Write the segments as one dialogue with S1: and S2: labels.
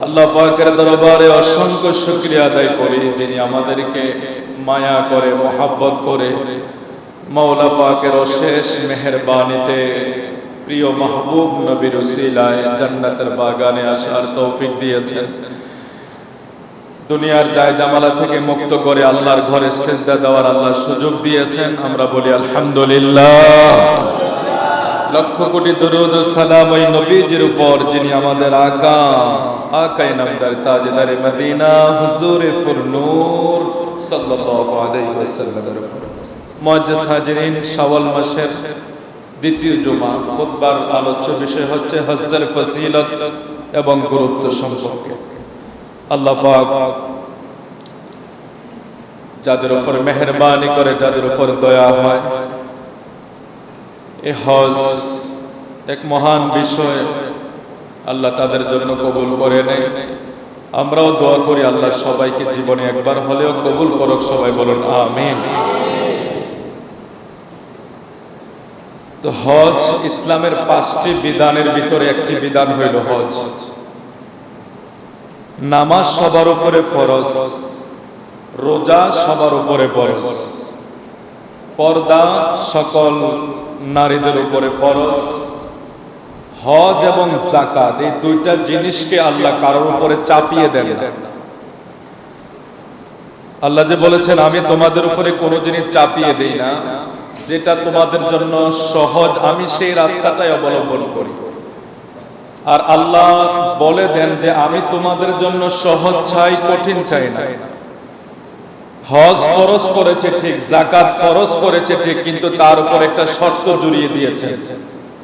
S1: আল্লাহ পাকের দরবারে অসংখ্য শুকরিয়া আদায় করি, যিনি আমাদেরকে মায়া করে, মোহাব্বত করে মাওলা পাকের অশেষ মেহেরবানিতে প্রিয় মাহবুব নবীর উসিলায় জান্নাতের বাগানে আসার তৌফিক দিয়েছেন। দুনিয়ার জায়জামালা থেকে মুক্ত করে আল্লাহর ঘরে সিজদা দেওয়ার আল্লাহ সুযোগ দিয়েছেন। আমরা বলি আলহামদুলিল্লাহ। লক্ষ কোটি দরুদ ও সালাম ওই নবীজির উপর, যিনি আমাদের আকায়ে নামদার তাজদারে মদিনা হুজুরে ফুরনূর সাল্লাল্লাহু আলাইহি ওয়াসাল্লামের উপর। মুআজ্জাজ হাজিরিন, শাওয়াল মাসের দ্বিতীয় জুমা, খুতবার আলোচ্য বিষয় হচ্ছে হজ্জের ফজিলত এবং গুরুত্ব সম্পর্কে। আল্লাহ পাক যাদের উপর মেহেরবানি করে, যাদের উপর দয়া হয়, এই হজ এক মহান বিষয়, আল্লাহ তাদের জন্য কবুল করে নেয়। আমরাও দোয়া করি আল্লাহ সবাইকে জীবনে একবার হলেও কবুল করুক। সবাই বলুন আমিন। তো হজ ইসলামের 5টি বিধানের ভিতরে একটি বিধান হইল হজ। নামাজ সবার উপরে ফরজ, রোজা সবার উপরে ফরজ, পর্দা সকল নারীদের উপরে ফরজ। হজ এবং যাকাত এই দুইটা জিনিসকে আল্লাহ কারোর উপরে চাপিয়ে দেন না। আল্লাহ যে বলেছেন আমি তোমাদের উপরে কোনো জিনিস চাপিয়ে দেই না, যেটা তোমাদের জন্য সহজ আমি সেই রাস্তাটাই অবলম্বন করি। আর আল্লাহ বলে দেন যে আমি তোমাদের জন্য সহজ চাই, কঠিন চাই না। হজ ফরজ করেছে ঠিক, যাকাত ফরজ করেছে ঠিক, কিন্তু তার উপর একটা শর্ত জড়িয়ে দিয়েছেন,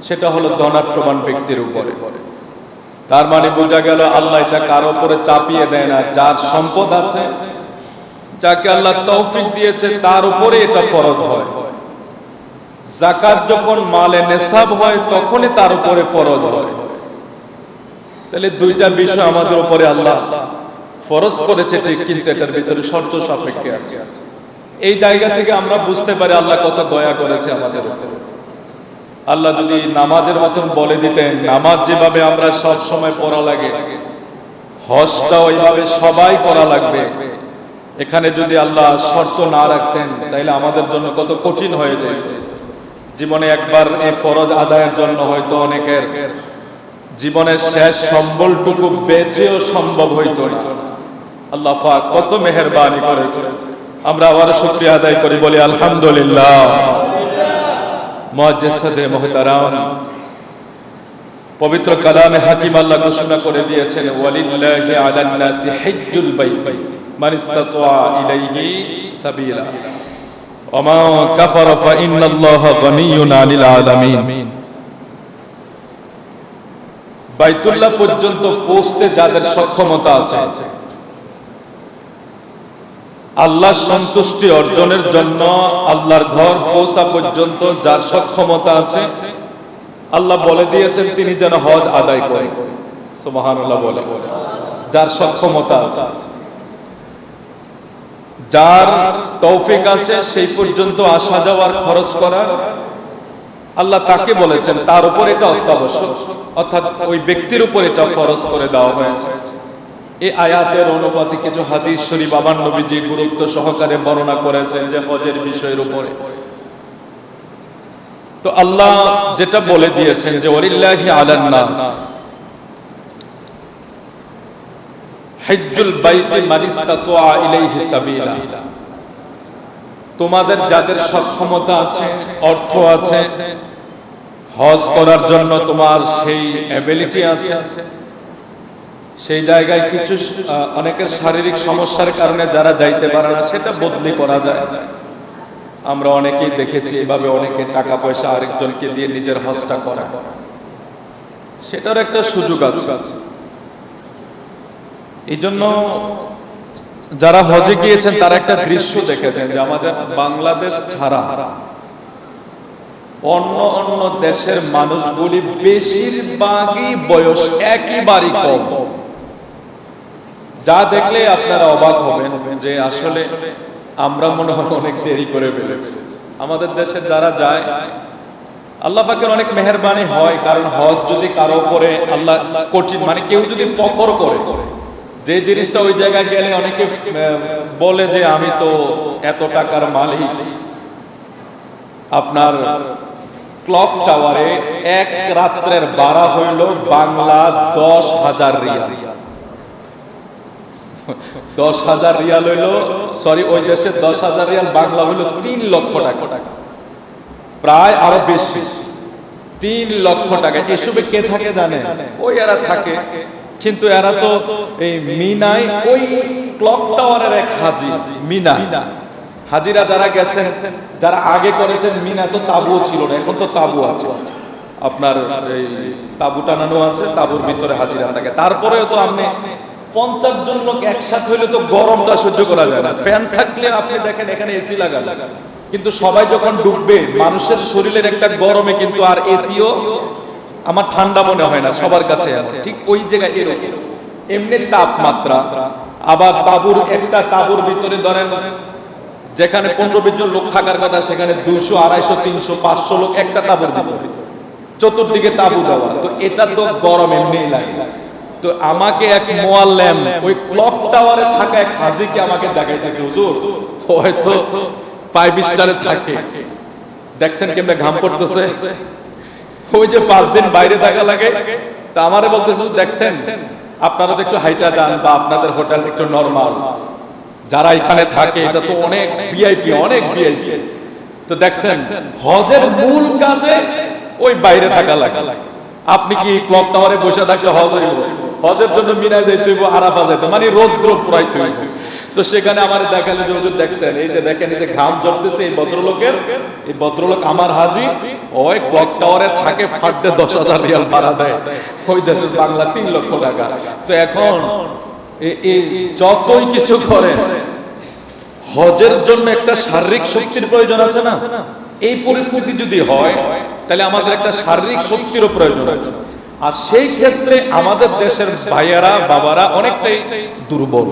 S1: সেটা হলো ধনাঢ্যবান ব্যক্তির উপরে। তার মানে বোঝা গেল আল্লাহ এটা কারো উপরে চাপিয়ে দেয় না। যার সম্পদ আছে, যাকে আল্লাহ তৌফিক দিয়েছে, তার উপরে এটা ফরজ হয়। যাকাত যখন মালে নেসাব হয় তখনই তার উপরে ফরজ হয়। তাহলে দুইটা বিষয় আমাদের উপরে আল্লাহ ফরজ করেছে ঠিক, কিন্তু এটার ভিতরে শর্ত সাপেক্ষে আছে। এই জায়গা থেকে আমরা বুঝতে পারি আল্লাহ কত দয়া করেছে আমাদের উপর। আল্লাহ যদি নামাজের মতন বলে দিতেন, নামাজ যেভাবে আমরা সব সময় পড়া লাগে, হজটা ওইভাবে সবাই পড়া লাগবে, এখানে যদি আল্লাহ শর্ত না রাখতেন, তাইলে আমাদের জন্য কত কঠিন হয়ে যেত। জীবনে একবার এই ফরজ আদায়ের জন্য হয়তো অনেকের জীবনের শেষ সম্বলটুকু বেঁচেও সম্ভব হইতো না। আল্লাহ পাক কত মেহেরবানি করেছে। আমরা আবার শুকরিয়া আদায় করি, বলি আলহামদুলিল্লাহ। মুআজ্জাজ সাদরে মুহতারাম, পবিত্র কালামে হাকিম আল্লাহ ঘোষণা করে দিয়েছেন ওয়ালিল্লাহি আলান নাসি হিজ্জুল বাইত মান ইসতাতা ইলাইহি সাবিলা ওয়া মা কাফারা ফা ইন্নাল্লাহা গানিয়্যুন আনিল আলামিন। বাইতুল্লাহ পর্যন্ত পৌঁছতে যাদের সক্ষমতা আছে, আল্লাহর সন্তুষ্টি অর্জনের জন্য আল্লাহর ঘর পৌঁছা পর্যন্ত যার সক্ষমতা আছে, আল্লাহ বলে দিয়েছেন তিনি যেন হজ আদায় করেন। সুবহানাল্লাহ বলে, যার সক্ষমতা আছে, যার তৌফিক আছে, সেই পর্যন্ত আসা যাওয়ার খরচ করা আল্লাহ তাকে বলেছেন, তার উপর এটা অত্যাবশ্যক, অর্থাৎ ওই ব্যক্তির উপর এটা ফরজ করে দেওয়া হয়েছে। এই আয়াতের অনুপাতে কিছু হাদিস শরীফ আমার নবীজি গুরুত্ব সহকারে বর্ণনা করেছেন যে হজের বিষয়ের উপরে। তো আল্লাহ যেটা বলে দিয়েছেন যে ওয়ালিল্লাহি আলান নাস হিজ্জুল বাইতি মান ইসতাতা ইলাইহি সাবিলা, তোমাদের যাদের সক্ষমতা আছে, অর্থ আছে, হজ করার জন্য তোমার সেই এবিলিটি আছে, সেই জায়গায় কিছু অনেকের শারীরিক সমস্যার কারণে যারা যাইতে পারে না, সেটা বদলি করা যায়। আমরা অনেকেই দেখেছি এভাবে অনেকে টাকা পয়সা আরেকজনকে দিয়ে নিজের হজটা করা, সেটার একটা সুযোগ আছে। এই জন্য যারা হজে গিয়েছেন তারা একটা দৃশ্য দেখেছেন যে আমাদের বাংলাদেশ ছাড়া অন্য অন্য দেশের মানুষগুলি বেশিরভাগই বয়স একেবারেই কম। যা দেখলে আপনারা অবাক হবেন যে আসলে আমরা মনে হয় অনেক দেরি করে ফেলেছি। আমাদের দেশের যারা যায় আল্লাহ পাকের অনেক মেহেরবানি হয়, কারণ হজ যদি কারো উপরে আল্লাহ কঠিন, মানে কেউ যদি পকর করে, যে জিনিসটা ওই জায়গায় গেলে অনেকে বলে যে আমি তো এত টাকার মালিক, আপনার ক্লক টাওয়ারে এক রাত্রের ভাড়া হইল বাংলা 10,000 রিয়াল। 10,000 রিয়াল হইল, সরি ওই দেশে 10,000 রিয়াল বাংলা হইল 3 লক্ষ টাকা, প্রায় আরো বেশি, 3 লক্ষ টাকা। এসবে কে থাকে জানে? ওই এরা থাকে, কিন্তু এরা তো এই মিনায় ওই ক্লক টাওয়ারের এক হাজি, মিনা হাজিরা যারা গেছেন, যারা আগে করেছেন, মিনা তো তাবুও ছিল না, এখন তো তাবু আছে, আপনার এই তাবু টানানো আছে, তাবুর ভিতরে হাজিরা থাকে। তারপরেও তো আপনি 50 জন লোক একসাথে হইলে তো গরমটা সহ্য করা যায় না। ফ্যান থাকলে আপনি দেখেন এখানে এসি লাগান, কিন্তু সবাই যখন ডুববে মানুষের শরীরের একটা গরমে কিন্তু আর এসিও আমার ঠান্ডা মনে হয় না, সবার কাছে আছে ঠিক ওই জায়গায় এরকম এমনি তাপমাত্রা। আবার তাবুর একটা তাবুর ভিতরে ধরেন যেখানে 15-20 জন লোক থাকার কথা, সেখানে 200, 250, 300, 500 লোক একটা তাবুর ভিতরে, চতুর্দিকে তাবু দেওয়া, তো এটা তো গরম এমনিই লাগে। তো আমাকে এক মুআল্লিম ওই ক্লক টাওয়ারে থাকা এক হাজীকে আমাকে দেখাইতেছে, হুজুর হয়তো 5 স্টারে থাকে, দেখছেন কেমনে ঘাম পড়তেছে, ওই যে 5 দিন বাইরে থাকা লাগে। তা আমারে বলতেছে, দেখছেন আপনারা তো একটু হাইটা যান, বা আপনাদের হোটেল একটু নরমাল, যারা এখানে থাকে এটা তো অনেক ভিআইপি, অনেক ভিআইপি। তো দেখছেন হজের মূল কাজে ওই বাইরে থাকা লাগে। আপনি কি ক্লক টাওয়ারে বসে থাকলে হজ হইব? হজের জন্য মিনায় যাইতে হইব, আরাফা যাইতে, মানে রৌদ্র ফুরাইতে হইব। তো সেখানে আমার দেখালে যে হুজুর দেখছেন, এই যে দেখেন এই যে ঘাম ঝরতেছে এই ভদ্রলোকের, এই ভদ্রলোক আমার হাজি, ওই ক্লক টাওয়ারে থাকে, ফাটে 10,000 রিয়াল ভাড়া দেয়, ওই দেশের বাংলা 3 লক্ষ টাকা। তো এখন যতই কিছু করে, হজের জন্য একটা শারীরিক শক্তির প্রয়োজন আছে না? এই পরিস্থিতি যদি হয় তাহলে আমাদের একটা শারীরিক শক্তিরও প্রয়োজন আছে। আর সেই ক্ষেত্রে আমাদের দেশের ভাইয়ারা বাবারা অনেকটাই দুর্বল,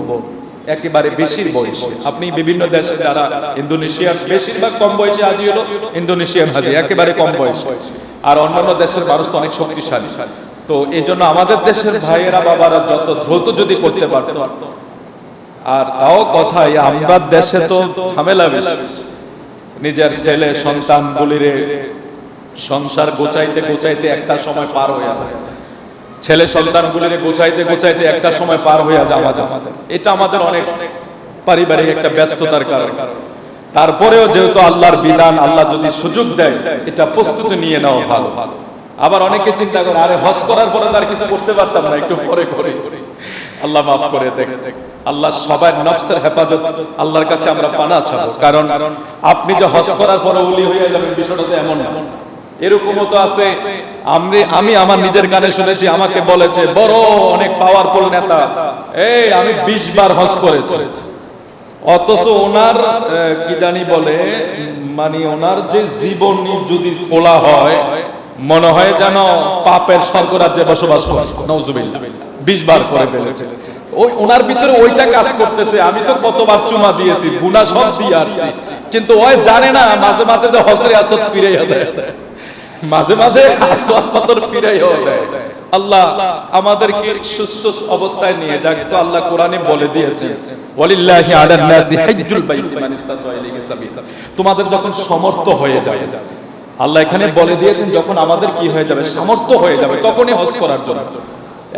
S1: একেবারে বেশির বয়সে। আপনি বিভিন্ন দেশে যারা ইন্দোনেশিয়ার বেশিরভাগ কম বয়সে হাজি হলো, ইন্দোনেশিয়ান হাজি একেবারে কম বয়সে, আর অন্যান্য দেশের মানুষ তো অনেক শক্তিশালী। তো এই জন্য আমাদের দেশের ভাইয়েরা বাবারা যত দ্রুত যদি করতে পারতো। আর তাও কথাই, আমরা দেশে তো ঝামেলা বেশি, নিজের ছেলে সন্তান গুলিরে সংসার গোছাইতে গোছাইতে একটা সময় পার হয়ে যায়, ছেলে সন্তান গুলিরে গোছাইতে গোছাইতে একটা সময় পার হয়ে যায় আমাদের। এটা আমাদের অনেক পারিবারিক একটা ব্যস্ততার কারণ। তারপরেও যেহেতু আল্লাহর বিধান, আল্লাহ যদি সুযোগ দেয় এটা প্রস্তুতি নিয়ে নাও ভালো। আবার অনেকে চিন্তা করে, আরে হজ করার পরে তার কিছু করতে পারতাম না, একটু পরে করে। আল্লাহ মাফ করে দেখ, আল্লাহ সবার নফসের হেফাজত আল্লাহর কাছে আমরা পানা চাবো। কারণ আপনি যে হজ করার পরে ওলি হয়ে যাবেন বিষয়টা তো এমন না। এরকমও তো আছে, আমি আমার নিজের কানে শুনেছি, আমাকে বলেছে বড় অনেক পাওয়ারফুল নেতা, এই আমি 20 বার হজ করেছি, অথচ ওনার কি জানি বলে, মানে ওনার যে জীবনী যদি খোলা হয় মনে হয় যেন পাপের স্বর্গরাজ্যে বসবাস করে। নাউজুবিল্লাহ, 20 বার করে ফেলেছে। ওই ওনার ভিতরে ওইটা কাজ করতেছে, আমি তো কতবার চুমা দিয়েছি, গুনাহ সব দিয়ে আসছি, কিন্তু ওই জানে না মাঝে মাঝে যে হজরে আসদ ফিরাইয়া দেয়, মাঝে মাঝে আসওয়াদ পাথর ফিরাইয়া দেয়। আল্লাহ আমাদেরকে সুস্থ অবস্থায় নিয়ে যাক। তো আল্লাহ কোরআনে বলে দিয়েছেন, ওয়ালিল্লাহি আলান নাসি হাজ্জুল বাইতি মান ইসতাতা ইলাইহি সাবিলা। তোমাদের যখন সামর্থ্য হয়ে যায়, আল্লাহ এখানে বলে দিয়েছেন যখন আমাদের কি হয়ে যাবে, সামর্থ্য হয়ে যাবে, তখনই হজ করার জন্য।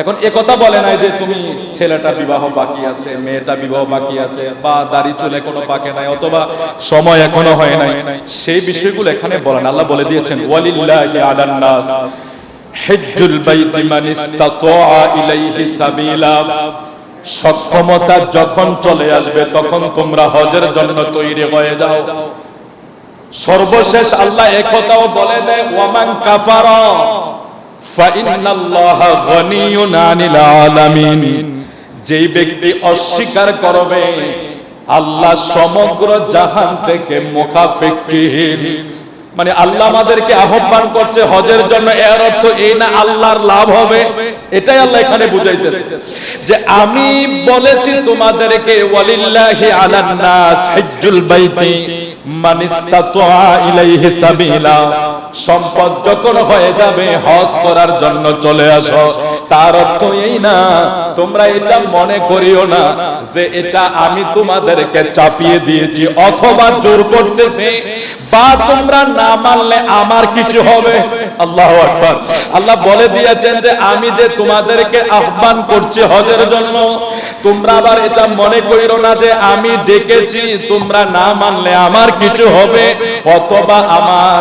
S1: এখন একথা বলে নাই যে তুমি ছেলেটা বিবাহ বাকি আছে, মেয়েটা বিবাহ বাকি আছে, বা দাড়ি চুলে কোনো পাকে নাই, অথবা সময় এখনো হয় নাই, সেই বিষয়গুলো এখানে বলেন। আল্লাহ বলে দিয়েছেন, ওয়ালিল্লাহি আলান নাস হাজ্জুল বাইতি মান ইসতাতা ইলাইহি সাবিলা। সক্ষমতা যখন চলে আসবে তখন তোমরা হজের জন্য তৈরি হয়ে যাও। সর্বশেষ আল্লাহ একথাও বলে দেয়, ওয়ামান কাফারা ফাইন্নাল্লাহা গনিয়ুন আনিল আলামিন। যেই ব্যক্তি অস্বীকার করবে, আল্লাহ সমগ্র জাহান থেকে মুখাফিকিন। মানে আল্লাহ আমাদেরকে আহ্বান করছে হজের জন্য, এর অর্থ এই না আল্লাহর লাভ হবে, এটাই আল্লাহ এখানে বুঝাইতেছে যে আমি বলেছি তোমাদেরকে ওয়ালিল্লাহি আলান নাস হাজ্জুল বাইতি মানিস্তাতা ইলাইহি সাবিলা, সম্পদ যখন হয়ে যাবে হজ করার জন্য চলে আসো। তার অর্থ এই না, তোমরা এটা মনে করিও না যে এটা আমি তোমাদেরকে চাপিয়ে দিয়েছি অথবা জোর করতেছি, বা তোমরা না মানলে আমার কিছু হবে। আল্লাহু আকবার। আল্লাহ বলে দিয়েছেন যে আমি যে তোমাদেরকে আহ্বান করছি হজের জন্য, তোমরা আবার এটা মনে করিও না যে আমি ডেকেছি তোমরা না মানলে আমার কিছু হবে, অথবা আমার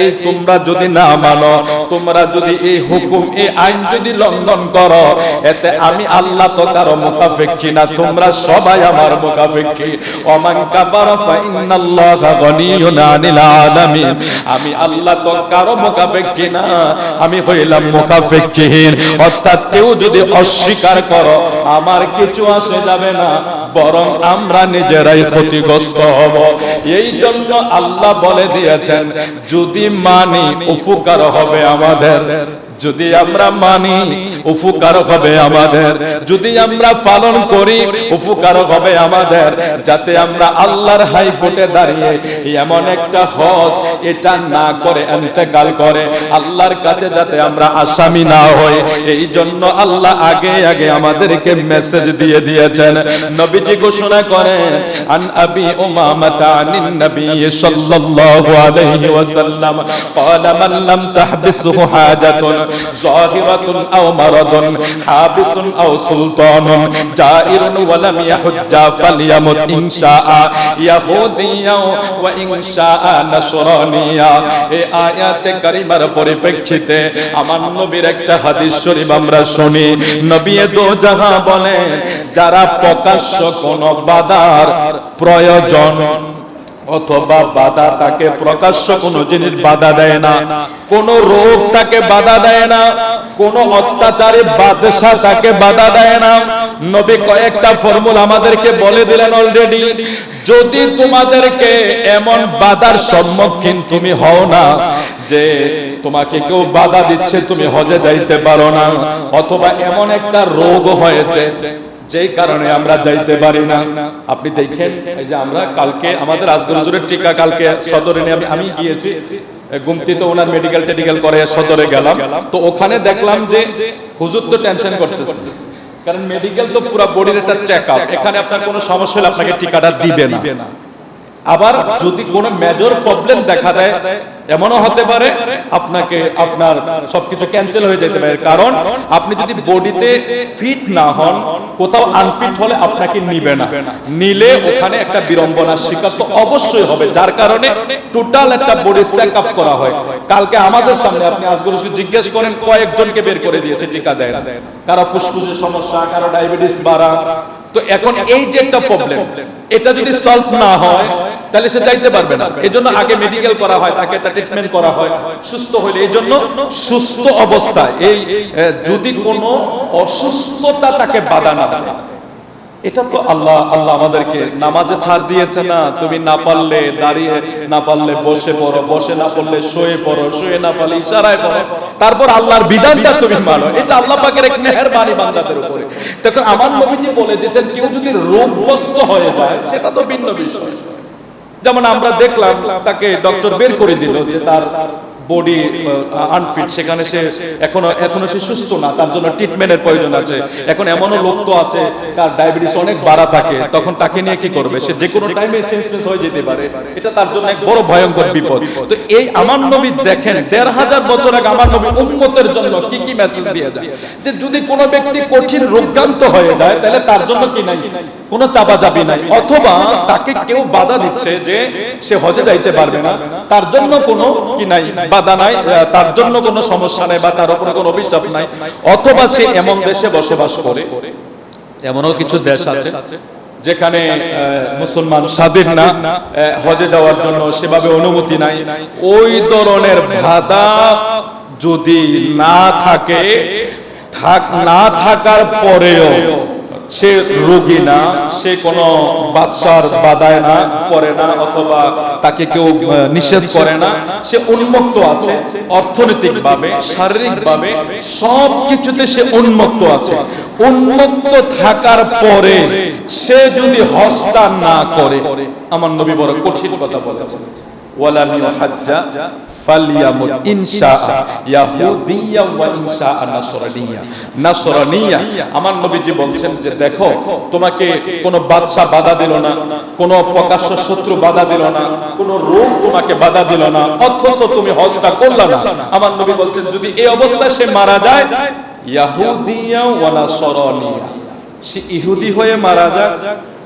S1: এই তোমরা যদি না মানো, তোমরা যদি এই হুকুম এই আইন যদি লঙ্ঘন করো, এতে আমি আল্লাহ তো কারো মুখাপেক্ষী না, তোমরা সবাই আমার মুখাপেক্ষী। ওমান কাফারা ফা ইন্নাল্লাহা গনিয়্যুন আনিল আলামিন, আমি আল্লাহ তো কারো মুখাপেক্ষী না, আমি হইলাম মুখাপেক্ষীহীন। অর্থাৎ কেউ যদি অস্বীকার করো আমার কিছু আসে যাবে না, বরং আমরা নিজেরাই ক্ষতিগ্রস্ত হব। এই জন্য আল্লাহ বলে দিয়েছেন যদি মানি উপকার হবে আমাদের, যদি আমরা মানি উপকার হবে আমাদের, যদি আমরা পালন করি উপকার হবে আমাদের, যাতে আমরা আল্লাহর হাইকোর্টে দাঁড়িয়ে এমন একটা হজ এটা না করে ইন্তেকাল করে আল্লাহর কাছে যাতে আমরা আসামি না হই। এই জন্য আল্লাহ আগে আগে আমাদেরকে মেসেজ দিয়ে দিয়েছেন। নবীজি ঘোষণা করেন আন আবি উমামাতা আনিন নবী সাল্লাল্লাহু আলাইহি ওয়াসাল্লাম قال من لم تحبسه حاجة ظاهرة أو مرض حابس أو سلطان جائر ولم يحج فليمت إن شاء يهوديا وإن شاء نصرانيا। এই আয়াতে কারিমার পরিপ্রেক্ষিতে আমার নবীর একটা হাদিস শরীফ আমরা শুনি। নবী দো জাহাঁ বলেন, যারা প্রকাশ্য কোন বাধার প্রয়োজন অথবা বাধা তাকে প্রকাশ্য কোন জিনিস বাধা দেয় না, কোন রোগ তাকে বাধা দেয় না, কোন অত্যাচারী বাদশা তাকে বাধা দেয় না। নবী কয়েকটা ফর্মুলা আমাদেরকে বলে দিলেন অলরেডি। যদি তোমাদেরকে এমন বাধার সম্মুখীন তুমি হও না যে তোমাকে কেউ বাধা দিচ্ছে তুমি হজে যাইতে পারো না, অথবা এমন একটা রোগ হয়েছে যেই কারণে আমরা যাইতে পারি না। আপনি দেখেন এই যে আমরা কালকে আমাদের আজগর হুজুরের টিকা কালকে সদরে নিয়ে আমি গিয়েছি, গুমতিতে ওনার মেডিকেল করে সদরে গেলাম, তো ওখানে দেখলাম যে হুজুর তো টেনশন করতেছে, কারণ মেডিকেল তো পুরো বডির একটা চেকআপ, এখানে আপনার কোনো সমস্যা হলে আপনাকে টিকাটা দিবে না। আবার যদি কোনো মেজর প্রবলেম দেখা দেয় এমনও হতে পারে আপনাকে আপনার সবকিছু ক্যান্সেল হয়ে যেতে পারে, কারণ আপনি যদি বডিতে ফিট না হন, কোথাও আনফিট হলে আপনাকে নিবে না, নিলে ওখানে একটা বিড়ম্বনার শিকার তো অবশ্যই হবে, যার কারণে টোটাল একটা বডি চেকআপ করা হয়। কালকে আমাদের সামনে আপনি আজগর জিজ্ঞেস করেন কয়েকজনকে বের করে দিয়েছে টিকা দেয় না, কারো ফুসফুসের সমস্যা, কারো ডায়াবেটিস বাড়া। তো এখন এই যে একটা প্রবলেম, এটা যদি সলভ না হয় তাহলে সে যাইতে পারবে না। এই জন্য আগে মেডিকেল করা হয়, তাকে একটা ট্রিটমেন্ট করা হয়, সুস্থ হইলে। এই জন্য সুস্থ অবস্থায় এই যদি কোনো অসুস্থতা তাকে বাধা না দেয়, এটা তো আল্লাহ আমাদেরকে নামাজে ছাড় দিয়েছে না, তুমি না পারলে দাঁড়িয়ে, না পারলে বসে পড়ো, বসে না পড়লে শুয়ে পড়ো, শুয়ে না পারলে ইশারায় পড়ো, তারপর আল্লাহর বিধানটা তুমি মানো। এটা আল্লাহ পাকের এক মেহেরবানি বান্দাদের উপরে। তখন আমার নবীজি বলে দিয়েছেন কেউ যদি রোগগ্রস্ত হয়ে যায় সেটা তো ভিন্ন বিষয়। যেমন আমরা দেখলাম তাকে ডক্টর বের করে দিল যে তার বডি আনফিট, সেখানে সে এখনো সে সুস্থ না, তার জন্য ট্রিটমেন্টের প্রয়োজন আছে। এখন এমনও লোক তো আছে তার ডায়াবেটিস অনেক বাড়া থাকে, তখন তাকে নিয়ে কি করবে? সে যে কোনো টাইমে চেঞ্জমেন্ট হয়ে যেতে পারে, এটা তার জন্য এক বড় ভয়ঙ্কর বিপদ। তো এই আমার নবী দেখেন ১৫০০ বছর আগে আমার নবী উম্মতের জন্য কি কি মেসেজ দিয়ে যায়, যে যদি কোনো ব্যক্তি কঠিন রোগাক্রান্ত হয়ে যায় তাহলে তার জন্য কি নাই, কোনো চাপাচাপি নাই, অথবা তাকে কেউ বাধা দিচ্ছে যে সে হজে যাইতে পারবে না, তার জন্য কোনো কি নাই, বাধা নাই, তার জন্য কোনো সমস্যা নাই, বা তার উপরে কোনো অভিশাপ নাই, অথবা সে এমন দেশে বসবাস করে, এমনও কিছু দেশ আছে যেখানে মুসলমান স্বাধীন না, হজে যাওয়ার জন্য সেভাবে অনুমতি নাই, ওই ধরনের বাধা যদি না থাকে, না থাকার পরেও সে রোগী না, সে কোনো বাদশার বাধায় না পড়ে না, অথবা তাকে কেউ নিষেধ করে না, সে উন্মুক্ত আছে অর্থনৈতিকভাবে, শারীরিকভাবে, সব কিছুতে সে উন্মুক্ত আছে। উন্মুক্ত থাকার পরে সে যদি হজটা না করে, আমার নবী বড় কঠিন কথা বলেছেন, ওয়ালাম ইউহাজ্জা ফালিয়ামুত ইনশা ইয়াহুদিয়া ওয়া ইনশা নাসরানিয়া। আমার নবীজি বলছেন যে দেখো, তোমাকে কোনো বাদশা বাধা দিল না, কোনো প্রকাশ্য শত্রু বাধা দিল না, কোনো রোগ তোমাকে বাধা দিল না, অথচ তুমি হজটা করলা না। আমার নবী বলছেন যদি এই অবস্থায় সে মারা যায়, ইয়াহুদিয়া ওয়া নাসরানিয়া, সে ইহুদি হয়ে মারা যাক,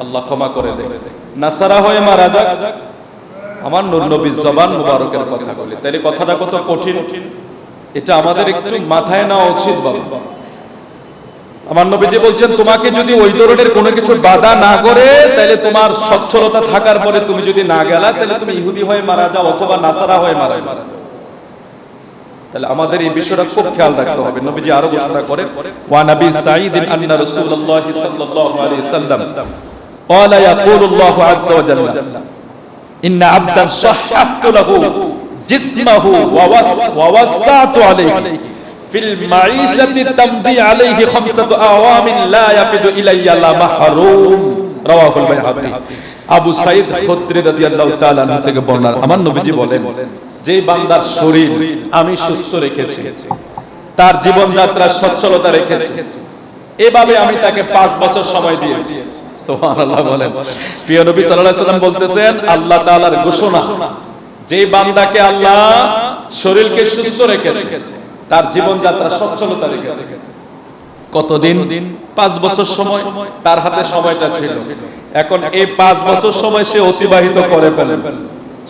S1: আল্লাহ ক্ষমা করে দেবে, নাসারা হয়ে মারা যাক, আমার নূর নবীর জবান মুবারকের কথা বলি। তাইলে কথাটা কত কঠিন, এটা আমাদের একটু মাথায় নেওয়া উচিত বাবা। আমার নবীজি বলছেন তোমাকে যদি ওই ধরনের কোনো কিছু বাধা না করে, তাহলে তোমার সচ্ছলতা থাকার পরে তুমি যদি না গেলা, তাহলে তুমি ইহুদি হয়ে মারা যাও অথবা নাসারা হয়ে মারা যাও। তাহলে আমাদের এই বিষয়টা খুব খেয়াল রাখতে হবে। নবীজি আরো ঘোষণা করে, ওয়া নবী সাঈদ আন্না রাসূলুল্লাহ সাল্লাল্লাহু আলাইহি ওয়াসাল্লাম ক্বালা ইয়াকুলুল্লাহু আযজা ওয়া জাল্লা ইন্না আবদান শাহহাতু লাহু জিসমাহু ওয়া ওয়াসাতু আলাইহি ফিল মাঈশাতি তামদি আলাইহি খামসাতু আওয়ামিন লা ইয়াফিদু ইলাইয়া লা মাহরুম, রাওয়াহুল বাইহাকী। আবু সাঈদ খুদরি রাদিয়াল্লাহু তাআলা আনহু থেকে বর্ণনা, আমার নবীজি বলেন, যে বান্দার শরীর আমি সুস্থ রেখেছি, তার জীবনযাত্রার সচ্ছলতা রেখেছি, এভাবে আমি তাকে 5 বছর সময় দিয়েছি। সুবহানাল্লাহ বলেন। প্রিয় নবী সাল্লাল্লাহু আলাইহি ওয়াসাল্লাম বলতেছেন, আল্লাহ তাআলার ঘোষণা, যে বান্দাকে আল্লাহ শরীরকে সুস্থ রেখেছে, তার জীবনযাত্রা সচ্ছলতা রেখেছে, কতদিন? 5 বছর সময় তার হাতে সময়টা ছিল। এখন এই 5 বছর সময় সে অতিবাহিত করে ফেলেন,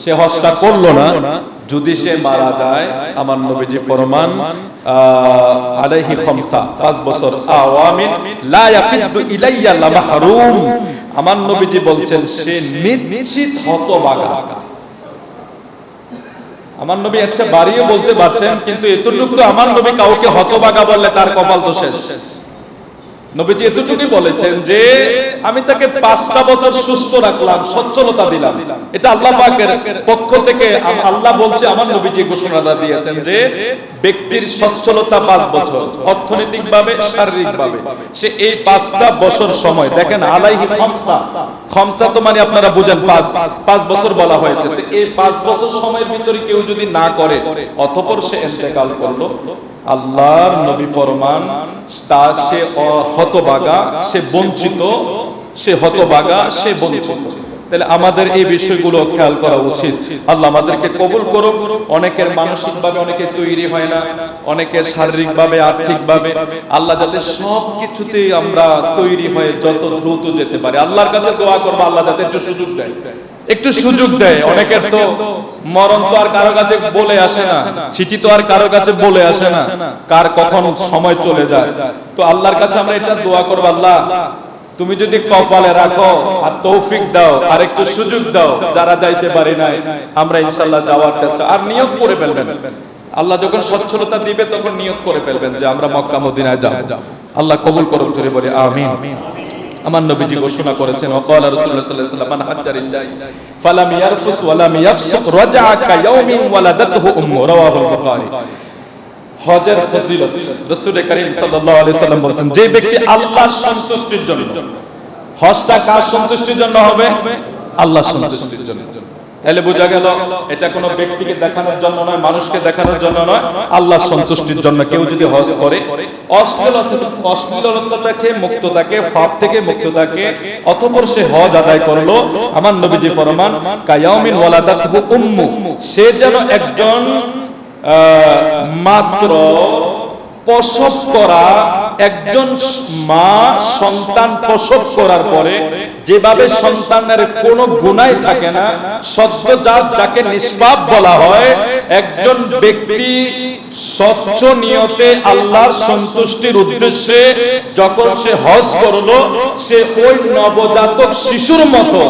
S1: সে হজটা করলো না, যদি সে মারা যায়, আমার নবীজি ফরমান আলাইহি খামসা, 5 বছর, আওয়ামিন লা ইয়াফিদু ইলাইয়া লা মাহরুম, আমার নবীজি বলছেন সে নিশ্চিত হতভাগা। আমার নবী একটা বাড়িয়ে বলতে পারতেন, কিন্তু এতটুকু তো আমার নবী কাউকে হতভাগা বললে তার কপাল তো শেষ। নবীজি এতটুকুই বলেছেন যে আমি তাকে 5টা বছর সুস্থ রাখলাম, সচ্ছলতা দিলাম। এটা আল্লাহ পাকের পক্ষ থেকে আল্লাহ বলছে, আমার নবীজি ঘোষণাটা দিয়েছেন যে ব্যক্তির সচ্ছলতা 5 বছর, অর্থনৈতিকভাবে, শারীরিকভাবে, সে এই 5টা বছর সময়, দেখেন আলাইহি খামসা, খামসা তো মানে আপনারা বুঝেন 5 বছর বলা হয়েছে। তো এই 5 বছর সময়ের ভিতরে কেউ যদি না করে, অতঃপর সে ইন্তেকাল করলো, আল্লাহর নবী ফরমান তার সে হতভাগা, সে বঞ্চিত, সে হতভাগা, সে বঞ্চিত। তাহলে আমাদের এই বিষয়গুলো খেয়াল করা উচিত। আল্লাহ আমাদেরকে কবুল করুক। অনেকের মানসিকভাবে অনেকে তৈরি হয় না, অনেকের শারীরিকভাবে, আর্থিকভাবে, আল্লাহ যাতে সব কিছুতেই আমরা তৈরি হয়ে যত দ্রুত যেতে পারি। আল্লাহর কাছে দোয়া করবো, আল্লাহ যাতে একটু সুযোগ দেয়, একটু সুযোগ দেয়। অনেকের তো মরণ তো আর কারো কাছে বলে আসে না, চিঠি তো আর কারো কাছে বলে আসে না, কার কখন সময় চলে যায়। তো আল্লাহর কাছে আমরা এটা দোয়া করবো, আল্লাহ তুমি যদি কপালে রাখো আর তৌফিক দাও, আর একটু সুযোগ দাও, যারা যাইতে পারি নাই আমরা ইনশাআল্লাহ যাওয়ার চেষ্টা, আর নিয়োগ করে ফেলবেন। আল্লাহ যখন সচ্ছলতা দিবে তখন নিয়োগ করে ফেলবেন যে আমরা মক্কা মদিনায় যাব। আল্লাহ কবুল করুন, জোরে বলে আমিন। আমার নবীজি ঘোষণা করেছেন, ওয়াকালা রাসূলুল্লাহ সাল্লাল্লাহু আলাইহি ওয়াসাল্লাম মান হাজ্জারিল জাই ফালাম ইয়ারফুস ওয়া লাম ইয়াফসুক রাজাআ কায়াউমিন ওয়ালাদাতহু উম্মু, রাওয়াহুল বুখারী। হজের ফজিলত রাসূল করিম সাল্লাল্লাহু আলাইহি ওয়াসাল্লাম বলেন, যে ব্যক্তি আল্লাহর সন্তুষ্টির জন্য, হজটা কার সন্তুষ্টির জন্য হবে? আল্লাহর সন্তুষ্টির জন্য। তাহলে বোঝা গেল এটা কোনো ব্যক্তিকে দেখানোর জন্য নয়, মানুষকে দেখানোর জন্য নয়, আল্লাহর সন্তুষ্টির জন্য। কেউ যদি হজ করে অশ্লীলতা থেকে মুক্ত থাকে, পাপ থেকে মুক্ত থাকে, অতঃপর সে হজ আদায় করলো, আমার নবীজি ফরমান কায়াউমিন ওয়ালাদাতহু উম্মু, সে যেন একজন মাত্র প্রসব করা একজন মা সন্তান প্রসব করার পরে যেভাবে সন্তানের কোনো গুনাহ থাকে না, সদ্যজাত যাকে নিষ্পাপ বলা হয়, একজন ব্যক্তি স্বচ্ছ নিয়তে আল্লাহর সন্তুষ্টির উদ্দেশ্যে যখন সে হজ করলো, সে ওই নবজাতক শিশুর মতো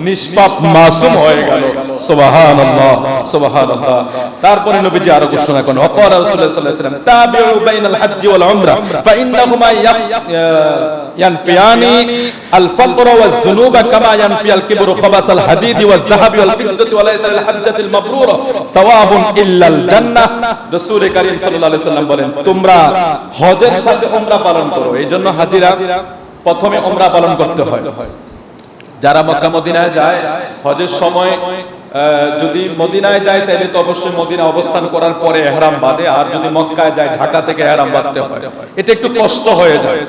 S1: নিষ্পাপ মাসুম হয়ে গেল। সুবহানাল্লাহ, সুবহানাল্লাহ। তারপরে নবীজি আরো ঘোষণা করেন, ওয়াকালা রাসূলুল্লাহ সাল্লাল্লাহু আলাইহি ওয়াসাল্লাম তাবিউ বাইনাল হজ্জ ওয়াল উমরা ফাইন্না ইন্নাহুমা ইয়ানফিয়ানি আল ফাকরা ওয়াজ যুনুবা কামা ইয়ানফিয়াল কিবরু খাবাসাল হাদিদি ওয়াজ যাহাবি ওয়াল ফিদ্দাতি ওয়া লাইসা লিল হাজ্জাতিল মাবরুরা সাওয়াবুন ইল্লাল জান্নাহ। রাসূল কারীম সাল্লাল্লাহু আলাইহি সাল্লাম বলেন, তোমরা হজের সাথে উমরা পালন করো। এইজন্য হাজিরা প্রথমে উমরা পালন করতে হয়। যারা মক্কা মদিনায় যায় হজের সময় যদি মদিনায় যায় তাহলে তো অবশ্যই মদিনা অবস্থান করার পরে ইহরাম বাঁধে, আর যদি মক্কায় যায় ঢাকা থেকে ইহরাম বাঁধতে হয়। এটা একটু কষ্ট হয়ে যায়।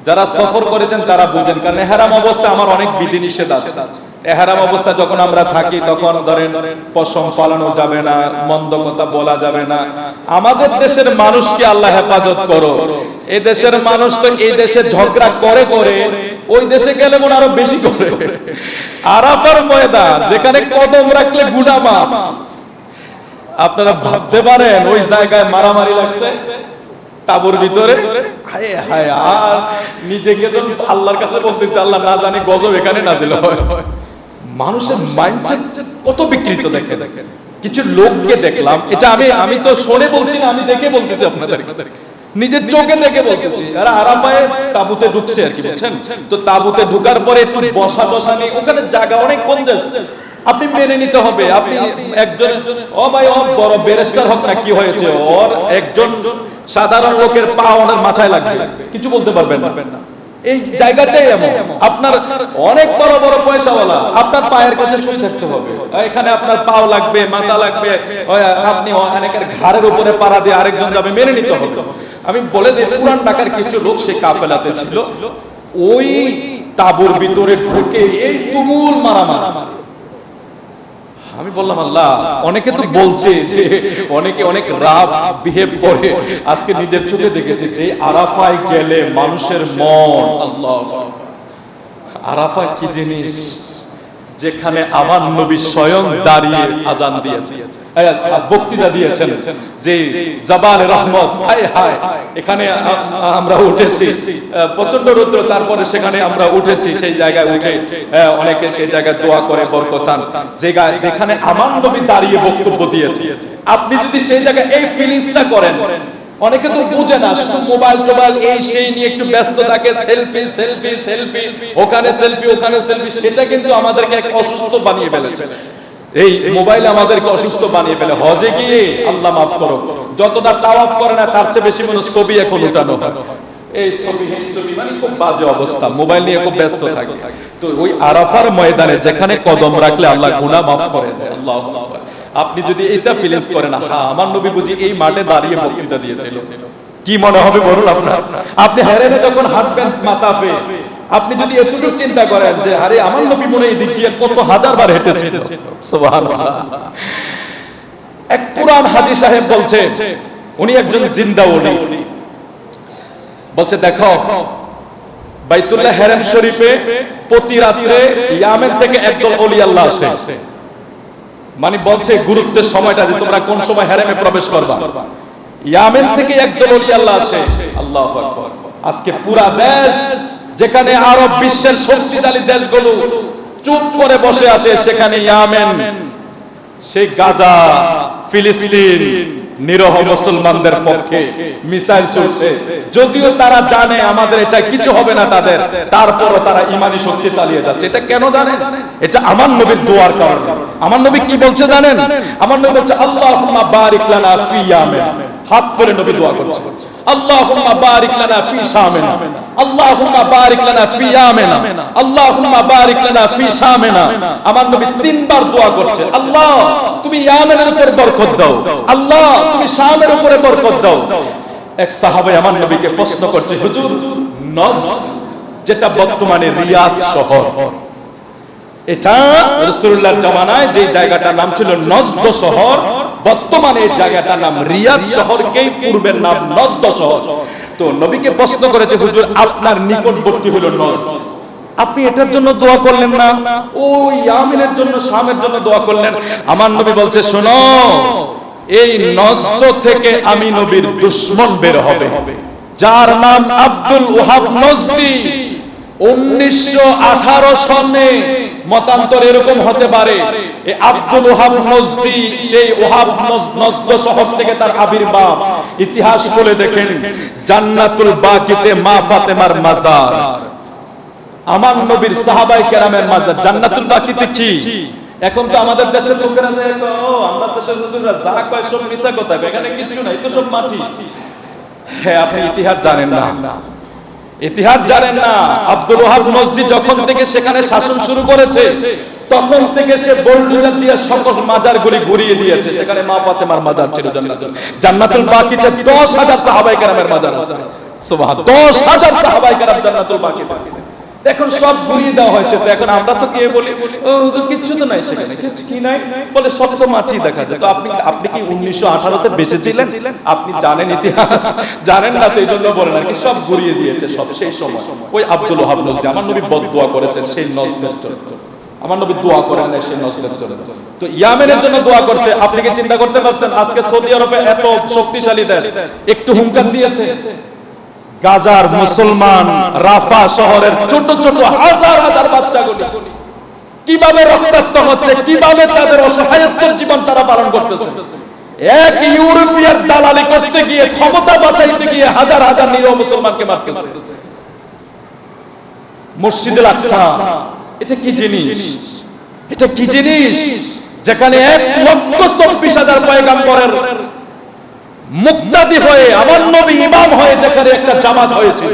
S1: যারা সফর করেছেন তারা বুঝেন, কারণ ইহরাম অবস্থা আমার অনেক বিধিনিষেধ আছে। ইহরাম অবস্থা যখন আমরা থাকি তখন ধরেন পশম পালানো যাবে না, মন্দ কথা বলা যাবে না। আমাদের দেশের মানুষকে আল্লাহ হেফাজত করো, এই দেশের মানুষ তো এই দেশে ঝগড়া করে করে ওই দেশে গেলে মনে আরো বেশি করে। আরাফার ময়দান যেখানে কদম রাখলে গুনাহ মাফ, আপনারা ভাবতে পারেন ওই জায়গায় মারামারি লাগছে তাবুর ভিতরে। হায় হায়, আর নিজেকে যখন আল্লাহর কাছে বলতেছে আল্লাহ না জানি গজব এখানে নাজিল হয়। মানুষের মাইন্ডসেট কত বিকৃত দেখেন। কিছু লোককে দেখলাম, এটা আমি তো শুনে বলছি না, আমি দেখে বলতেছি আপনাদের, নিজের চোখে দেখে বলতেছি। আর আরাফায় তাবুতে ঢুকছে আর কি, বুঝছেন তো। তাবুতে ঢুকার পরে একটু বসা বসা নেই, ওখানে জায়গা অনেক কনজেস, আপনি মেনে নিতে হবে। আপনি একজন ভাই বড় ব্যারিস্টার হোক না কি হয়েছে, ওর একজন সাধারণ লোকের পা ওনার মাথায় লাগবে, কিছু বলতে পারবেন না। এই জায়গাটাই এমন, আপনার অনেক বড় বড় পয়সাওয়ালা আপনার পায়ের কাছে শুয়ে থাকতে হবে। এখানে আপনার পাও লাগবে, মাথা লাগবে, আপনি অনেকের ঘাড়ের উপরে পাড়া দিয়ে আরেকজন যাবে, মেনে নিতে হবে। আমি বলে দিই, পুরান ঢাকার কিছু লোক সে কাফেলাতে ছিল, ওই তাবুর ভিতরে ঢুকে এই তুমুল মারামারি। আমি বললাম আল্লাহ, অনেকে তো বলছে যে অনেকে অনেক রাফ বিহেভ করে, আজকে নিজের চোখে দেখেছে যে আরাফায় গেলে মানুষের মন, আল্লাহ আরাফা কি জিনিস, যেখানে আমার নবী স্বয়ং দাঁড়িয়ে আজান দিয়েছেন, বক্তৃতা দিয়েছেন যে জাবালে রহমত, হায় হায় এখানে আমরা উঠেছি, প্রচন্ড রৌদ্র, তারপরে সেখানে আমরা উঠেছি, সেই জায়গায় উঠে অনেকে সেই জায়গায় দোয়া করে বরকতান, যেখানে আমার নবী দাঁড়িয়ে বক্তব্য দিয়েছে। আপনি যদি সেই জায়গায় এই ফিলিংসটা করেন, অনেকে তো বুঝে না, শুধু মোবাইল টোবাইল এই সেই নিয়ে একটু ব্যস্ত থাকে, সেলফি সেলফি সেলফি, ওখানে সেলফি ওখানে সেলফি, সেটা কিন্তু আমাদেরকে এক অসুস্থ বানিয়ে ফেলেছে। এই মোবাইল আমাদেরকে অসুস্থ বানিয়ে ফেলে। হজে গিয়ে আল্লাহ মাফ করো, যতটা তাওয়াফ করে না তার চেয়ে বেশি মনে ছবি এখন উঠানো হয়। এই ছবি মানে খুব বাজে অবস্থা, মোবাইল নিয়ে খুব ব্যস্ত থাকে। তো ওই আরাফার ময়দানে যেখানে কদম রাখলে আল্লাহ গুনাহ মাফ করে দেয়। আল্লাহু আকবার। আপনি যদি এটা ফিলিংস করেন, হ্যাঁ আমার নবী বুঝি এই মাঠে দাঁড়িয়ে বক্তৃতা দিয়েছিল, কি মনে হবে বলুন আপনার? আপনি হেরেনে যখন হাঁটবেন মাতাফে, আপনি যদি এতটুকু চিন্তা করেন যে আরে আমার নবী মনে এই দিক দিয়ে কত হাজারবার হেঁটেছে, সুবহানাল্লাহ। এক পুরান হাজী সাহেব বলছে, উনি একজন জিন্দা ওলি, বলছে দেখো বাইতুল্লাহ হারাম শরীফে প্রতি রাতে ইয়ামেন থেকে একদল ওলি আল্লাহ আসে। মানে বলছে গুরুত্বের সময়টা যে তোমরা কোন সময় হারামে প্রবেশ করবা, ইয়ামেন থেকে একদল ওলি আল্লাহ আসে। আল্লাহু আকবার। আজকে পুরা দেশ, যেখানে আরব বিশ্বের শক্তিশালী দেশগুলো চুপ করে বসে আছে, সেখানে ইয়ামেন, সেই গাজা, ফিলিস্তিন নিরহ মুসলমানদের পক্ষে মিসাইল চলছে। যদিও তারা জানে আমাদের এটা কিছু হবে না তাদের, তারপরও তারা ঈমানি শক্তি চালিয়ে যাচ্ছে। এটা কেন জানেন? এটা আমার নবীর দোয়ার কারণে। আমার নবী কি বলছে জানেন? আমার নবী বলছে আল্লাহুম্মা বারিক লানা ফি ইয়ামিন। হাত তুলে নবী দোয়া করছে, আল্লাহুম্মা বারিক লানা ফি শামিনা, আল্লাহুম্মা বারিক লানা ফি ইয়ামিনা, আল্লাহুম্মা বারিক লানা ফি শামিনা। আমার নবী তিনবার দোয়া করছে, আল্লাহ তুমি ইয়ামেনের উপর বরকত দাও, আল্লাহ তুমি শামের উপরে বরকত দাও। এক সাহাবা আমার নবীকে প্রশ্ন করছে, হুজুর নজদ যেটা বর্তমানে রিয়াদ শহর, এটা রাসূলুল্লাহর জামানায় যে জায়গাটার নাম ছিল নজদ শহর, বর্তমানে এই জায়গাটার নাম রিয়াদ শহরকেই পূর্বের নাম নজদ শহর। তো নবীকে প্রশ্ন করেছে, হুজুর আপনার নিকটবর্তী হলো নজদ, আপনি এটার জন্য দোয়া করলেন না, ওই ইয়ামিনের জন্য, শামের জন্য দোয়া করলেন? আমার নবী বলছে, শোনো, এই নজদ থেকে আমি নবীর দুশমন বের হবে, যার নাম আব্দুল ওয়াহাব নজদি। 1918 সনে, মতান্তর এরকম হতে পারে, এই আব্দুল ওয়াহাব নজদি, সেই ওয়াহাব নজদ শহর থেকে তার আবির্ভাব। ইতিহাস খুলে দেখেন, জান্নাতুল বাকিতে মা ফাতেমার মাজার, আমার নবীর সাহাবায়ে কেরামের মাজার জান্নাতুল বাকিতে কি? এখন তো আমাদের দেশের লোকেরা যায়, ও আমরা দেশের হুজুররা যা কয় সব মিছা কথা, এখানে কিচ্ছু নাই, তো সব মাটি। হ্যাঁ, আপনি ইতিহাস জানেন না, ইতিহাস জানেন না। আব্দুল ওয়াহাব নজদি যখন থেকে সেখানে শাসন শুরু করেছে, তখন থেকে সে বোল্ডার দিয়ে সকল মাজারগুলি ঘুরিয়ে দিয়েছে। সেখানে মা ফাতেমার মাজার ছিল জান্নাতুল বাকিতে 10,000 সাহাবায়ে কেরামের মাজার আছে। সুবহান, 10,000 সাহাবায়ে কেরাম জান্নাতুল বাকিতে আছে। এখন সব ঘুরিয়ে দেওয়া হয়েছে। তো এখন আমরা তো কি বলি, ও হুজুর কিচ্ছু তো নাই সেখানে, কি নাই বলে, সব তো মাটি দেখা যায়। তো আপনি কি 1918 তে বেঁচে ছিলেন? আপনি জানেন ইতিহাস? জানেন না, তো এই জন্য বলেন আর কি, সব ঘুরিয়ে দিয়েছে সব সেই সময়। ওই আব্দুল ওয়াহাব নজদি, আমার নবী বদদুয়া করেছেন সেই নজদের জন্য, আমার নবী দোয়া করেন না সেই নজদের জন্য। তো ইয়েমেনের জন্য দোয়া করছে। আপনি কি চিন্তা করতে পারছেন আজকে সৌদি আরবে এত শক্তিশালী দেশ একটু হুঙ্কার দিয়েছে? গাজার মুসলমান রাফা শহরের ছোট ছোট হাজার হাজার বাচ্চাগুলো কিভাবে রক্তাক্ত হচ্ছে, কিভাবে তাদের অসহায়ত্বের জীবন তারা পালন করতেছে। এক ইউরোপিয়ান দালালি করতে গিয়ে, ক্ষমতা বাঁচাইতে গিয়ে হাজার হাজার নিরীহ মুসলমানকে মারতেছে। মসজিদুল আকসা, এটা কি জিনিস? এটা কি জিনিস যেখানে 1,24,000 পয়গম্বরের মুক্তাদি হয়ে, আমার নবী ইমাম হয়ে যেখানে একটা জামাত হয়েছিল,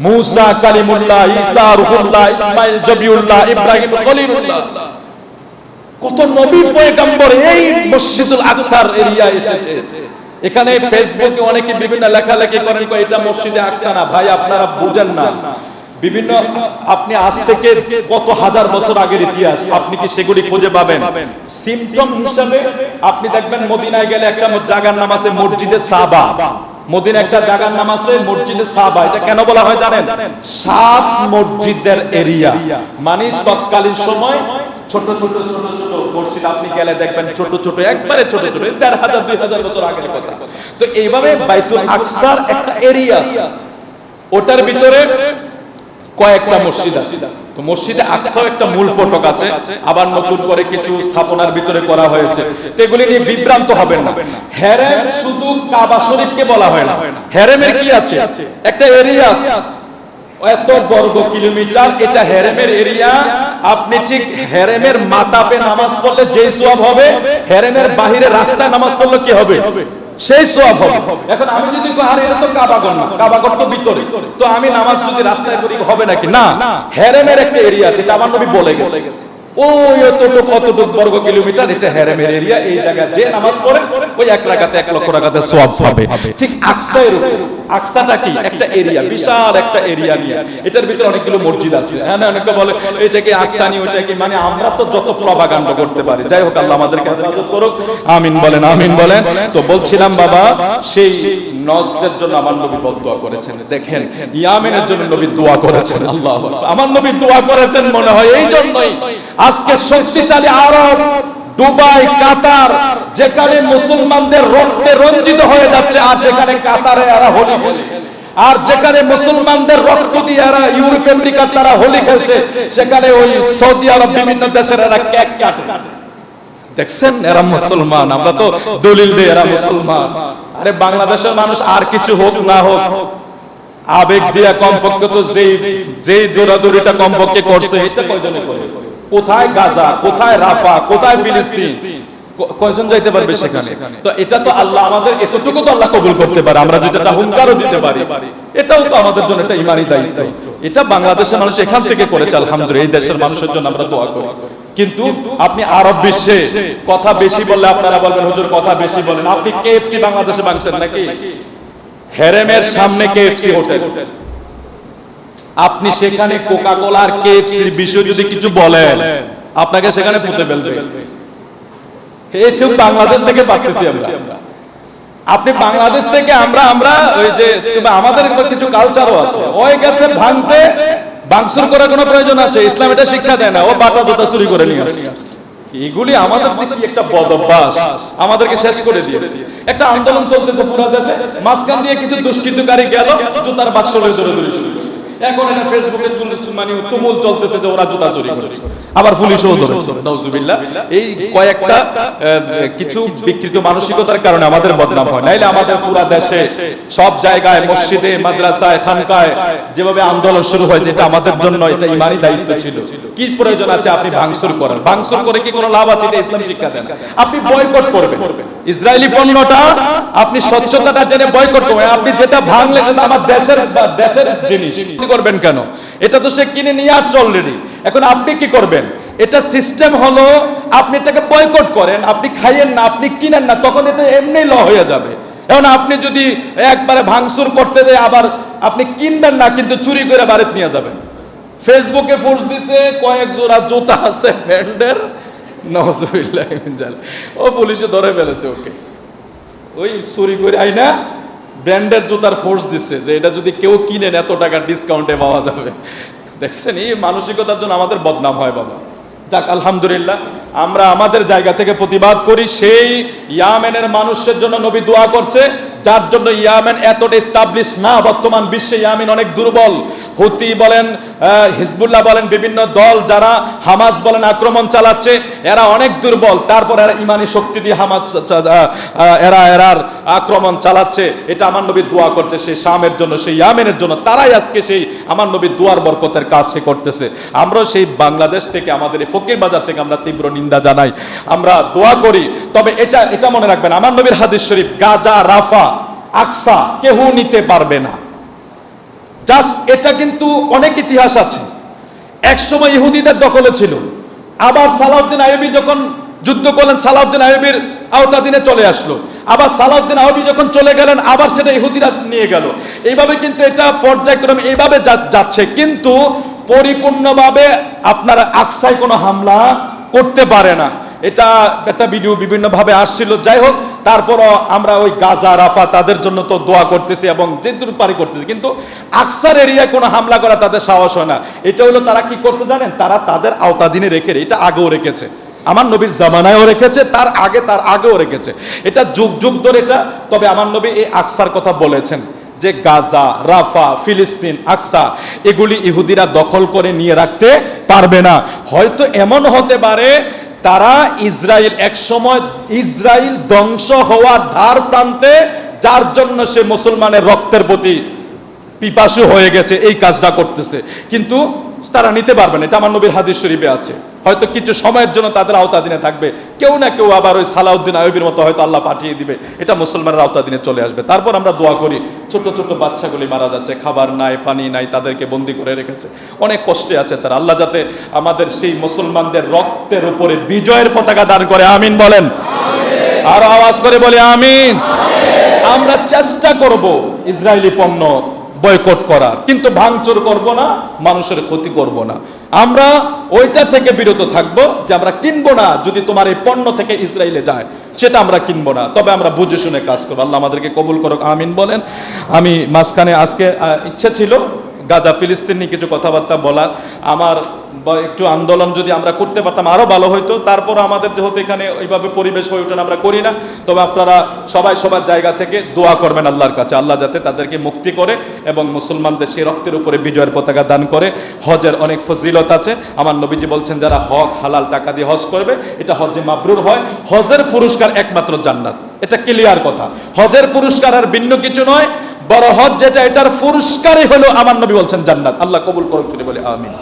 S1: মুসা কালিমুল্লাহ, ঈসা রূহুল্লাহ, ইসমাঈল জবিউল্লাহ, ইব্রাহিম খলিলুল্লাহ, কত নবী পয়গম্বর এই মসজিদুল আকসার এরিয়া এসেছে। এখানে ফেসবুকে অনেকে বিভিন্ন লেখালেখি করেন, এটা মসজিদে আকসা না। ভাই, আপনারা বুঝেন না, বিভিন্ন আপনি আজ থেকে কত হাজার বছর আগের ইতিহাস আপনি কি সেগুলি খুঁজে পাবেন? সিম্পটম হিসাবে আপনি দেখবেন মদিনায় গেলে একটা জায়গার নাম আছে মসজিদে সাবা। মদিনা একটা জায়গার নাম আছে মসজিদে সাবা। এটা কেন বলা হয় জানেন? 7 মসজিদের এরিয়া, মানে তৎকালীন সময় ছোট ছোট ছোট ছোট মসজিদ আপনি গেলে দেখবেন ছোট ছোট, একবারে ছোট ছোট, 1,500-2,000 বছর আগের কথা। তো এইভাবে বাইতুল আকসার একটা এরিয়া, ওটার ভিতরে কয়েকটা মসজিদ আছে। তো মসজিদে আকসাও একটা মূল ফটক আছে, আবার নতুন করে কিছু স্থাপনার ভিতরে করা হয়েছে। তো এগুলি নিয়ে বিভ্রান্ত হবেন না। হেরেম শুধু কাবা শরীফকে বলা হয় না, হেরেমের কি আছে? একটা এরিয়া আছে, এত বর্গ কিলোমিটার, এটা হেরেমের এরিয়া। আপনি ঠিক হেরেমের মাতাপে নামাজ পড়লে যেই সওয়াব হবে, হেরেমের বাহিরে রাস্তায় নামাজ পড়লে কি হবে? সেই সওয়াব হবে। এখন আমি যদি কই আরে এটা তো কাবাগর না, কাবাগর তো ভিতরে, তো আমি নামাজ যদি রাস্তায় করি হবে নাকি? না, হেরেমের একটা এরিয়া আছে, এটা আমার নবী বলে গেছে। ওই এতটুকু কতটুকু বর্গ কিলোমিটার, এটা হেরেমের এরিয়া। এই জায়গায় যে নামাজ পড়ে ওই 1 রাকাতে 1 লক্ষ রাকাতের সওয়াব পাবে। ঠিক আকসার, আকসাটা কি? একটা এরিয়া, বিশাল একটা এরিয়া নিয়ে, এটার ভিতরে অনেকগুলো মসজিদ আছে। হ্যাঁ, অনেকে বলে এটা কি আকসানি, ওইটা কি, মানে আমরা তো যত প্রপাগান্ডা করতে পারি। যাই হোক, আল্লাহ আমাদেরকে হেফাজত করুক, আমিন বলেন, আমিন বলেন। তো বলছিলাম বাবা, সেই নজদের জন্য আমার নবী বদদুয়া করেছেন। দেখেন, ইয়েমেনের জন্য নবী দোয়া করেছেন। আল্লাহু আকবার, আমার নবী দোয়া করেছেন মনে হয় এই জন্যই আজকে শক্তিশালী আরব, দুবাই, কাতার, যেখানে মুসলমানদের রক্তে রঞ্জিত হয়ে যাচ্ছে, আর সেখানে কাতারে এরা হোলি খেলে, আর যেখানে মুসলমানদের রক্ত দিয়ে এরা ইউরোপ আমেরিকার তারা হোলি খেলছে, সেখানে ওই সৌদি আরব বিভিন্ন দেশের এরা কেক কাটে। দেখছেন, এরা মুসলমান, আমরা তো দলিল দেই এরা মুসলমান। আরে বাংলাদেশের মানুষ আর কিছু হোক না হোক, আবেগ দিয়া কমপক্ষে তো যেই দৌড়াদৌড়িটা কমপক্ষে করছে, এটা কয়জনে করে? কোথায় গাজা, কোথায় রাফা, কোথায় ফিলিস্তিন, কয়জন যাইতে পারবে সেখানে? তো এটা তো আল্লাহ আমাদের, এতটুকু তো আল্লাহ কবুল করতে পারে। আমরা যদি এটা হুঙ্কারও দিতে পারি, এটাও তো আমাদের জন্য একটা ইমানি দায়িত্ব। এটা বাংলাদেশের মানুষ এখান থেকে করেছে, আলহামদুলিল্লাহ। এই দেশের মানুষের জন্য আমরা দোয়া করি। কিন্তু আপনি আরব বিশ্বে কথা বেশি বললে আপনারা বলবেন হুজুর কথা বেশি বলেন। আপনি কেএফসি বাংলাদেশে ভাঙছেন নাকি? হেরেমের সামনে কেএফসি হোটেল, আপনি সেখানে কোকা কোলা আর কেএফসির বিষয়ে যদি কিছু বলেন, আপনাকে সেখানে পুঁতে ফেলবে। এইসব বাংলাদেশ থেকে পাচ্ছি আমরা। আপনি বাংলাদেশ থেকে আমরা ওই যে আমাদের কিছু কালচারও আছে, ওই গেছে ভাঙতে, ভাঙচুর করার কোনো প্রয়োজন আছে? ইসলাম এটা শিক্ষা দেয় না। ও বাটা দুটা চুরি করে নিয়ে আসছে। এগুলি আমাদের যে কি একটা বদ অভ্যাস, আমাদেরকে শেষ করে দিয়েছে। একটা আন্দোলন চলতেছে পুরো দেশে, মাঝখান দিয়ে কিছু দুষ্কৃতকারী গেল, জুতার বাক্স লয়ে দৌড়াদৌড়ি শুরু করছে। এখন এটা ফেসবুকে মানে তুমুল চলতেছে যে ওরা জুতা চুরি করেছে, আবার পুলিশও ধরেছে, নাউজুবিল্লাহ। এই কয়েকটা কিছু বিকৃত মানসিকতার কারণে আমাদের বদনাম হয়, নাইলে আমাদের পুরো দেশে সব জায়গায় মসজিদে মাদ্রাসায় খানকায় যেভাবে আন্দোলন শুরু হয়, যেটা আমাদের জন্য এটা ইমানি দায়িত্ব ছিল। কি প্রয়োজন আছে আপনি ভাঙচুর করেন? ভাঙচুর করে কি কোনো লাভ আছে? এটা ইসলাম শিক্ষা দেন। আপনি বয়কট করবেন ইসরায়েলি পণ্যটা, আপনি স্বচ্ছতাটা জেনে বয়কট করবেন। আপনি যেটা ভাঙলেন সেটা আমার দেশের জিনিস, কি করবেন কেন? এটা তো সে কিনে নিয়ে আসছে অলরেডি। এখন আপনি কি করবেন? এটা সিস্টেম হলো আপনি এটাকে বয়কট করেন, আপনি খাইয়েন না, আপনি কিনেন না, তখন এটা এমনি ল হয়ে যাবে। এখন আপনি যদি একবারে ভাঙচুর করতে যায়, আবার আপনি কিনবেন না কিন্তু চুরি করে বাড়িতে নিয়ে যাবেন। ফেসবুকে পোস্ট দিছে কয়েক জোড়া জুতা আছে ব্র্যান্ডের, নাউজুবিল্লাহ মিন যালিক। ও পুলিশে ধরে ফেলেছে ওকে, ওই চুরি করে আইনা ব্র্যান্ডের জুতার ফোর্স দিচ্ছে যে এটা যদি কেউ কিনেন এত টাকা ডিসকাউন্টে পাওয়া যাবে। দেখছেন, এই মানসিকতার জন্য আমাদের বদনাম হয় বাবা। যাক, আলহামদুলিল্লাহ আমরা আমাদের জায়গা থেকে প্রতিবাদ করি। সেই ইয়ামেনের মানুষের জন্য নবী দোয়া করছে, যার জন্য ইয়ামেন এতটা এস্টাবলিশ না। বর্তমান বিশ্বে ইয়ামেন অনেক দুর্বল। হুতি বলেন, হিজবুল্লাহ বলেন, বিভিন্ন দল যারা হামাস বলেন আক্রমণ চালাচ্ছে, এরা অনেক দুর্বল। তারপর এরা ইমানি শক্তি দিয়ে হামাস এরার আক্রমণ চালাচ্ছে। এটা আমার নবী দোয়া করছে সেই শামের জন্য, সেই ইয়ামেনের জন্য। তারাই আজকে সেই আমার নবী দুয়ার বরকতের কাজ সে করতেছে। আমরাও সেই বাংলাদেশ থেকে, আমাদের এই ফকির বাজার থেকে আমরা তীব্র নিন্দা জানাই, আমরা দোয়া করি। তবে এটা মনে রাখবেন, আমার নবীর হাদিস শরীফ, গাজা, রাফা, আকসা কেউ নিতে পারবে না। জাস্ট এটা কিন্তু অনেক ইতিহাস আছে। একসময় ইহুদিদের দখলে ছিল, আবার সালাউদ্দিন আইয়ুবী যখন যুদ্ধ করলেন, সালাউদ্দিন আইয়ুবীর আওতাধীনে চলে আসলো। আবার সালাউদ্দিন আইয়ুবী যখন চলে গেলেন, আবার সেটা ইহুদিরা নিয়ে গেল। এইভাবে কিন্তু এটা পর্যায়ক্রমে এইভাবে যাচ্ছে, কিন্তু পরিপূর্ণভাবে আপনারা আকসায় কোনো হামলা করতে পারে না। এটা একটা ভিডিও বিভিন্ন ভাবে আসছিল। যাই হোক, তারপরও আমরা ওই গাজা, রাফা তাদের জন্য তো দোয়া করতেছি এবং যে দূর পারি করতেছি, কিন্তু আকসার এরিয়ায় কোনো হামলা করা তাদের সাহস হয় না। এটা হলো তারা কি করছে জানেন? তারা তাদের আওতাধীনে রেখে, এটা আগেও রেখেছে, আমার নবীর জামানায়ও রেখেছে, তার আগেও রেখেছে, এটা যুগ যুগ ধরে এটা। তবে আমার নবী এই আকসার কথা বলেছেন যে গাজা, রাফা, ফিলিস্তিন, আকসা এগুলি ইহুদিরা দখল করে নিয়ে রাখতে পারবে না। হয়তো এমন হতে পারে তারা ইসরায়েল, এক সময় ইসরায়েল ধ্বংস হওয়ার ধার প্রান্তে, যার জন্য সে মুসলমানের রক্তের প্রতি পিপাসু হয়ে গেছে, এই কাজটা করতেছে, কিন্তু তারা নিতে পারবে না। এটা আমার নবীর হাদিস শরীফে আছে। হয়তো কিছু সময়ের জন্য তাদের আওতাধীনে থাকবে, কেউ না কেউ আবার ওই সালাউদ্দিন আইয়ুবীর মতো হয়তো আল্লাহ পাঠিয়ে দিবে, এটা মুসলমানের আওতাধীনে চলে আসবে। তারপর আমরা দোয়া করি, ছোট ছোট বাচ্চাগুলি মারা যাচ্ছে, খাবার নাই, পানি নাই, তাদেরকে বন্দি করে রেখেছে, অনেক কষ্টে আছে তারা। আল্লাহ যাতে আমাদের সেই মুসলমানদের রক্তের উপরে বিজয়ের পতাকা দান করে, আমিন বলেন। আর আওয়াজ করে বলি আমিন। আমরা চেষ্টা করব ইসরায়েলি পণ্য বয়কট করার, কিন্তু ভাঙচুর করব না, মানুষের ক্ষতি করব না। আমরা ওইটা থেকে বিরত থাকব যে আমরা কিনবো না, যদি তোমার এই পণ্য থেকে ইসরায়েলে যায় সেটা আমরা কিনবো না। তবে আমরা বুঝে শুনে কাজ করবো। আল্লাহ আমাদেরকে কবুল করুক, আমিন বলেন। আমি মাঝখানে আজকে ইচ্ছে ছিল গাজা ফিলিস্তিন নিয়ে কিছু কথাবার্তা বলার, আমার একটু আন্দোলন যদি আমরা করতে পারতাম আরো ভালো হইতো। তারপর আমাদের যেহেতু এখানে ওইভাবে পরিবেশ হয়ে ওঠেন, আমরা করি না। তবে আপনারা সবাই সবার জায়গা থেকে দোয়া করবেন আল্লাহর কাছে, আল্লাহ যাতে তাদেরকে মুক্তি করে এবং মুসলমানদের সেই রক্তের উপরে বিজয়ের পতাকা দান করে। হজের অনেক ফজিলত আছে। আমার নবীজি বলছেন যারা হক হালাল টাকা দিয়ে হজ করবে, এটা হজে মাবরুর হয়। হজের পুরস্কার একমাত্র জান্নাত, এটা ক্লিয়ার কথা। হজের পুরস্কার আর ভিন্ন কিছু নয়, বড় হজ যেটা, এটার পুরস্কারই হলো আমার নবী বলছেন জান্নাত। আল্লাহ কবুল করুক, বলে আমিন।